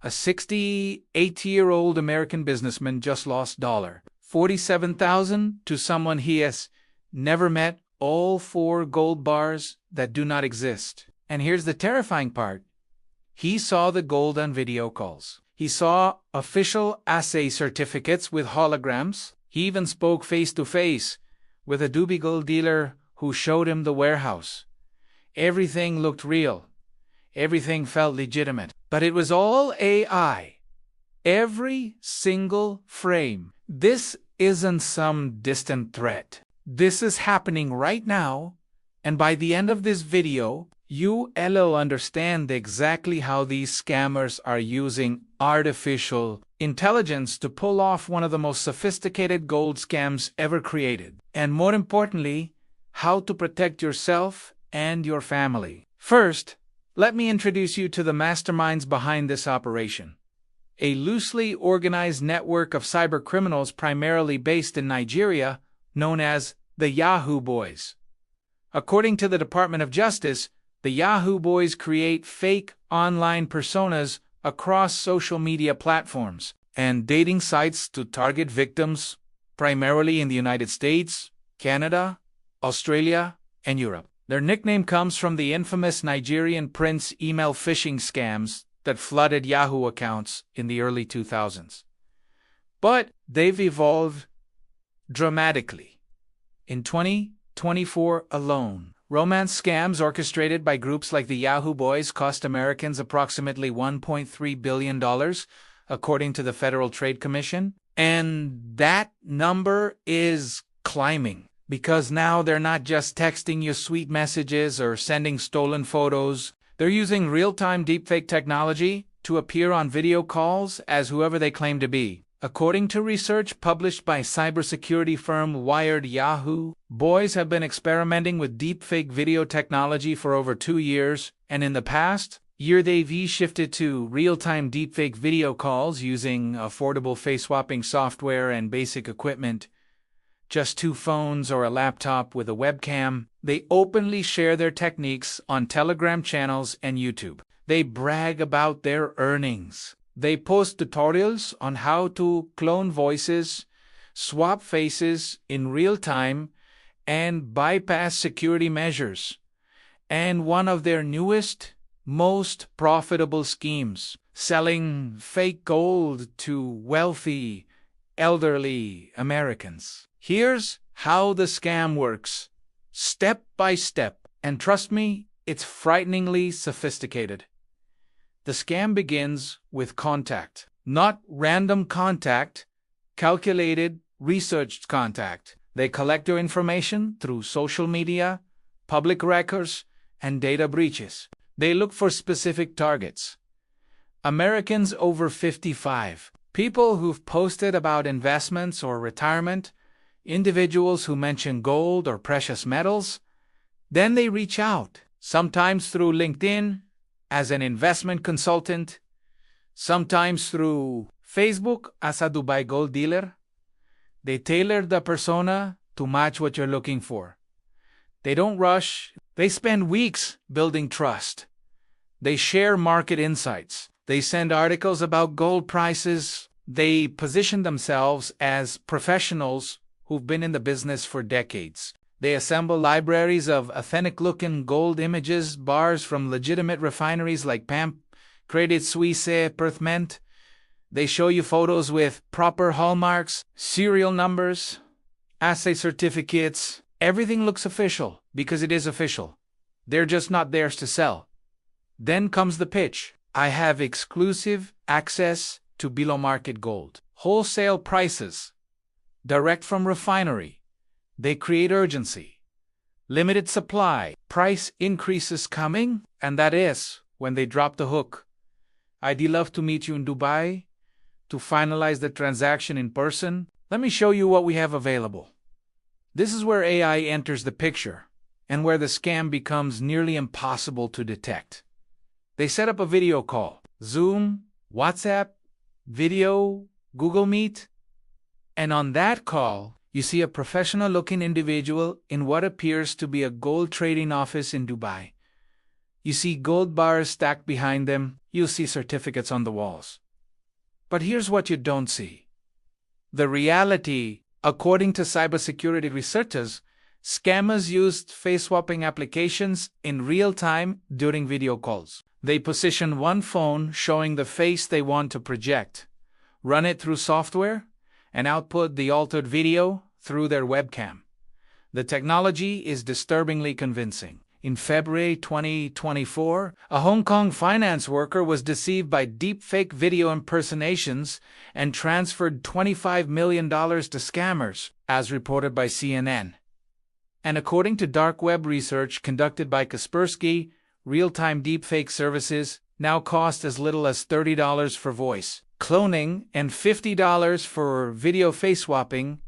A 68-year-old American businessman just lost $47,000 to someone he has never met, all for gold bars that do not exist. And here's the terrifying part. He saw the gold on video calls. He saw official assay certificates with holograms. He even spoke face-to-face with a doobie gold dealer who showed him the warehouse. Everything looked real. Everything felt legitimate. But it was all AI. Every single frame. This isn't some distant threat. This is happening right now, and by the end of this video, you'll understand exactly how these scammers are using artificial intelligence to pull off one of the most sophisticated gold scams ever created. And more importantly, how to protect yourself and your family. First, let me introduce you to the masterminds behind this operation. A loosely organized network of cybercriminals primarily based in Nigeria, known as the Yahoo Boys. According to the Department of Justice, the Yahoo Boys create fake online personas across social media platforms and dating sites to target victims, primarily in the United States, Canada, Australia, and Europe. Their nickname comes from the infamous Nigerian prince email phishing scams that flooded Yahoo accounts in the early 2000s. But they've evolved dramatically. In 2024 alone, romance scams orchestrated by groups like the Yahoo Boys cost Americans approximately $1.3 billion, according to the Federal Trade Commission. And that number is climbing, because now they're not just texting you sweet messages or sending stolen photos. They're using real-time deepfake technology to appear on video calls as whoever they claim to be. According to research published by cybersecurity firm Wired, Yahoo Boys have been experimenting with deepfake video technology for over 2 years, and in the past year they've shifted to real-time deepfake video calls using affordable face-swapping software and basic equipment. Just 2 phones or a laptop with a webcam. They openly share their techniques on Telegram channels and YouTube. They brag about their earnings. They post tutorials on how to clone voices, swap faces in real time, and bypass security measures. And one of their newest, most profitable schemes, selling fake gold to wealthy, elderly Americans. Here's how the scam works, step by step, and trust me, it's frighteningly sophisticated. The scam begins with contact, not random contact, calculated, researched contact. They collect your information through social media, public records, and data breaches. They look for specific targets. Americans over 55, people who've posted about investments or retirement, individuals who mention gold or precious metals. Then they reach out, sometimes through LinkedIn, as an investment consultant, sometimes through Facebook as a Dubai gold dealer. They tailor the persona to match what you're looking for. They don't rush. They spend weeks building trust. They share market insights. They send articles about gold prices. They position themselves as professionals who've been in the business for decades. They assemble libraries of authentic-looking gold images, bars from legitimate refineries like PAMP, Credit Suisse, Perth Mint. They show you photos with proper hallmarks, serial numbers, assay certificates. Everything looks official because it is official. They're just not theirs to sell. Then comes the pitch. I have exclusive access to below-market gold. Wholesale prices, direct from refinery. They create urgency. Limited supply. Price increases coming, and that is when they drop the hook. I'd love to meet you in Dubai to finalize the transaction in person. Let me show you what we have available. This is where AI enters the picture and where the scam becomes nearly impossible to detect. They set up a video call, Zoom, WhatsApp, video, Google Meet, and on that call, you see a professional-looking individual in what appears to be a gold trading office in Dubai. You see gold bars stacked behind them. you see certificates on the walls. But here's what you don't see. The reality, according to cybersecurity researchers, scammers used face-swapping applications in real time during video calls. They position one phone showing the face they want to project, run it through software, and output the altered video through their webcam. The technology is disturbingly convincing. In February 2024, a Hong Kong finance worker was deceived by deepfake video impersonations and transferred $25 million to scammers, as reported by CNN. And according to dark web research conducted by Kaspersky, real-time deepfake services now cost as little as $30 for voice cloning and $50 for video face swapping,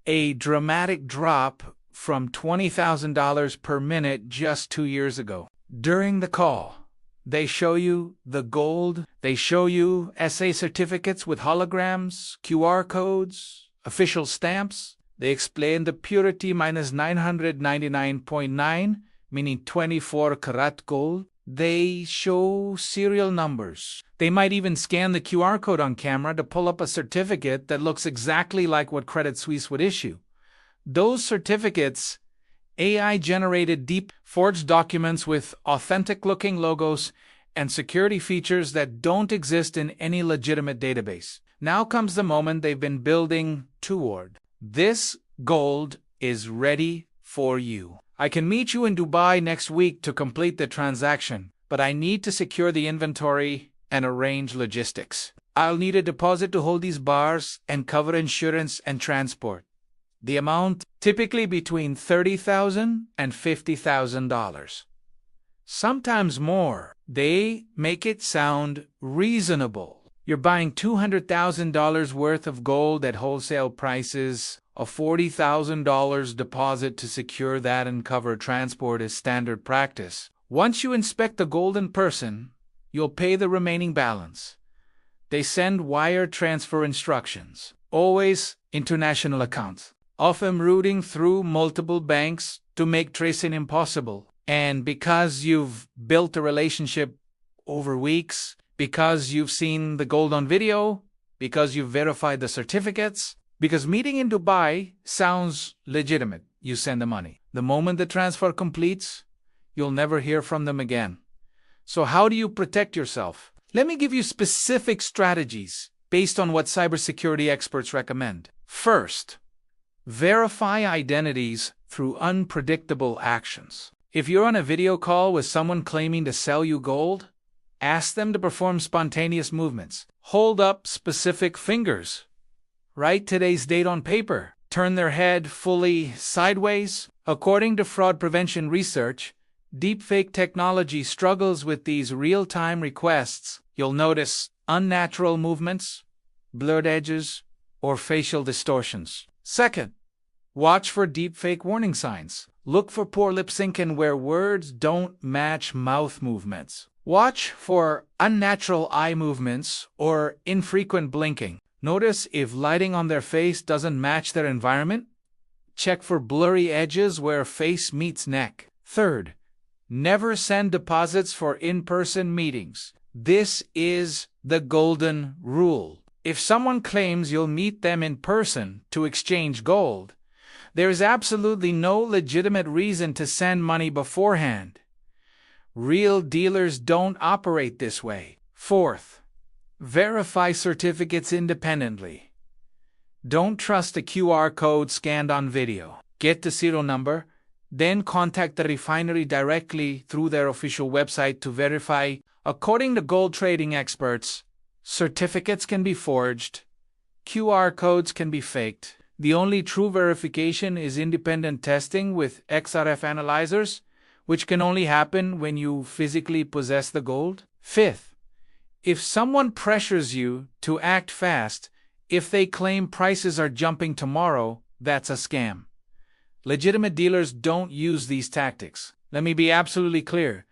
a dramatic drop from $20,000 per minute just 2 years ago. During the call, they show you the gold, they show you assay certificates with holograms, QR codes, official stamps. They explain the purity minus 999.9, meaning 24 karat gold. They show serial numbers. They might even scan the QR code on camera to pull up a certificate that looks exactly like what Credit Suisse would issue. Those certificates, AI-generated deep forged documents with authentic-looking logos and security features that don't exist in any legitimate database. Now comes the moment they've been building toward. This gold is ready for you. I can meet you in Dubai next week to complete the transaction, but I need to secure the inventory and arrange logistics. I'll need a deposit to hold these bars and cover insurance and transport. The amount typically between $30,000 and $50,000. Sometimes more. They make it sound reasonable. You're buying $200,000 worth of gold at wholesale prices. A $40,000 deposit to secure that and cover transport is standard practice. Once you inspect the gold in person, you'll pay the remaining balance. They send wire transfer instructions, always international accounts, often routing through multiple banks to make tracing impossible. And because you've built a relationship over weeks, because you've seen the gold on video, because you've verified the certificates, because meeting in Dubai sounds legitimate, you send the money. The moment the transfer completes, you'll never hear from them again. So how do you protect yourself? Let me give you specific strategies based on what cybersecurity experts recommend. First, verify identities through unpredictable actions. If you're on a video call with someone claiming to sell you gold, ask them to perform spontaneous movements. Hold up specific fingers. Write today's date on paper. Turn their head fully sideways. According to fraud prevention research, deepfake technology struggles with these real-time requests. You'll notice unnatural movements, blurred edges, or facial distortions. Second, watch for deepfake warning signs. Look for poor lip sync and where words don't match mouth movements. Watch for unnatural eye movements or infrequent blinking. Notice if lighting on their face doesn't match their environment. Check for blurry edges where face meets neck. Third, never send deposits for in-person meetings. This is the golden rule. If someone claims you'll meet them in person to exchange gold, there is absolutely no legitimate reason to send money beforehand. Real dealers don't operate this way. Fourth, verify certificates independently. Don't trust a QR code scanned on video. Get the serial number, then contact the refinery directly through their official website to verify. According to gold trading experts, certificates can be forged, QR codes can be faked. The only true verification is independent testing with XRF analyzers, which can only happen when you physically possess the gold. Fifth, if someone pressures you to act fast, if they claim prices are jumping tomorrow, that's a scam. Legitimate dealers don't use these tactics. Let me be absolutely clear.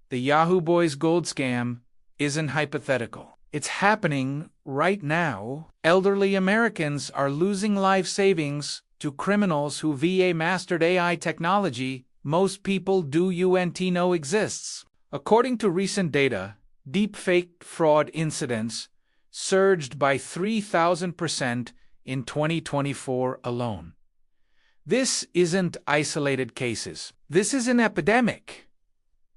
The Yahoo Boys gold scam isn't hypothetical. It's happening right now. Elderly Americans are losing life savings to criminals who VA mastered AI technology most people do not know exists. According to recent data, Deepfake fraud incidents surged by 3,000% in 2024 alone. This isn't isolated cases. This is an epidemic.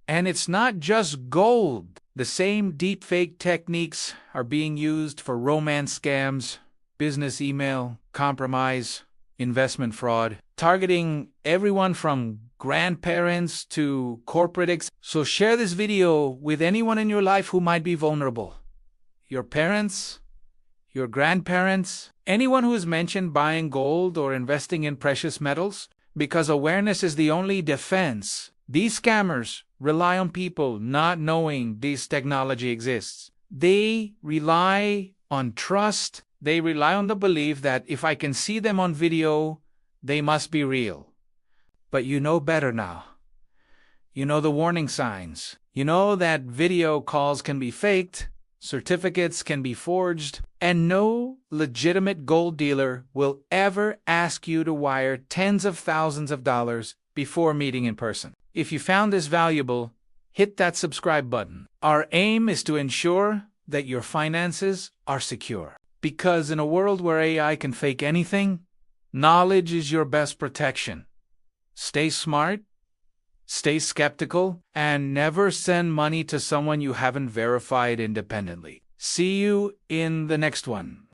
And it's not just gold. The same deepfake techniques are being used for romance scams, business email, compromise, investment fraud, targeting everyone from grandparents to corporate executives. So share this video with anyone in your life who might be vulnerable. Your parents, your grandparents, anyone who has mentioned buying gold or investing in precious metals, because awareness is the only defense. These scammers rely on people not knowing this technology exists. They rely on trust. They rely on the belief that if I can see them on video, they must be real. But you know better now. You know the warning signs. You know that video calls can be faked, certificates can be forged, and no legitimate gold dealer will ever ask you to wire tens of thousands of dollars before meeting in person. If you found this valuable, hit that subscribe button. Our aim is to ensure that your finances are secure. Because in a world where AI can fake anything, knowledge is your best protection. Stay smart, stay skeptical, and never send money to someone you haven't verified independently. See you in the next one.